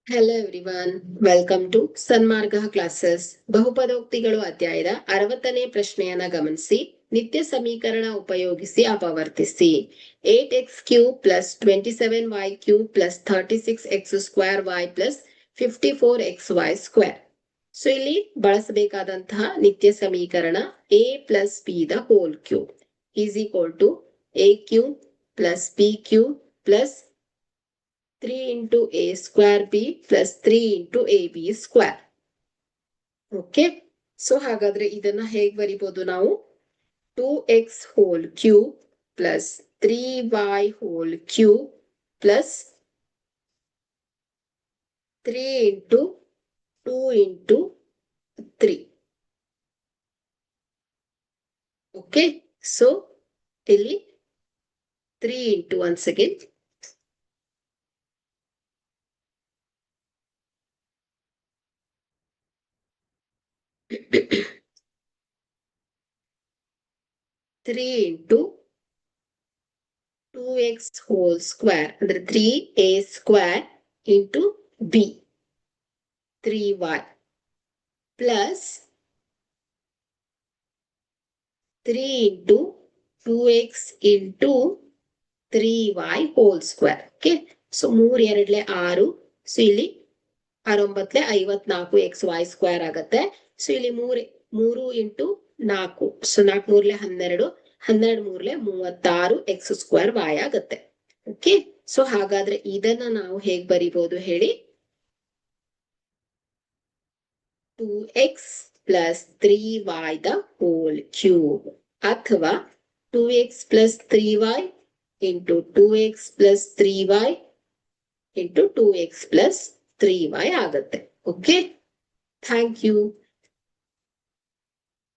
Hello everyone, welcome to Sanmarga classes. ಬಹುಪದೋಕ್ತಿಗಳು ಅಧ್ಯಾಯದ 60ನೇ ಪ್ರಶ್ನೆಯನ್ನ ಗಮನಿಸಿ. ನಿತ್ಯ ಸಮೀಕರಣ ಉಪಯೋಗಿಸಿ ಅಪವರ್ತಿಸಿ. 8x³ plus 27y³ plus 36x² y plus 54xy square. So ಇಲ್ಲಿ ಬಳಸಬೇಕಾದಂತಹ ನಿತ್ಯ ಸಮೀಕರಣ a plus b the whole cube is equal to a³ plus b³ plus 3 into a square b plus 3 into ab square. Okay, so ಹಾಗಾದ್ರೆ ಇದನ್ನ ಹೇಗ್ ಬರಿಬಹುದು ನಾವು? 2x whole cube plus 3y whole cube plus 3 into 2 into 3. Okay, so ಇಲ್ಲಿ 3 into once again 3 into 2x whole square ಅಂದ್ರೆ 3a square into b 3y plus 3 into 2x into 3y whole square. Okay, so 3 2 6, so ಇಲ್ಲಿ 6 9 54 xy square ಆಗತ್ತೆ. So ಇಲ್ಲಿ 3 into 4, so 4 3 12, 12 3 36 X square y ಆಗತ್ತೆ. Okay, so ಹಾಗಾದ್ರೆ ಇದನ್ನ ನಾವು ಹೇಗ್ ಬರಿಬಹುದು ಹೇಳಿ? 2x plus 3y the whole cube ಅಥವಾ 2x plus 3y into 2x plus 3y into 2x plus 3y ಆಗತ್ತೆ. Okay, thank you.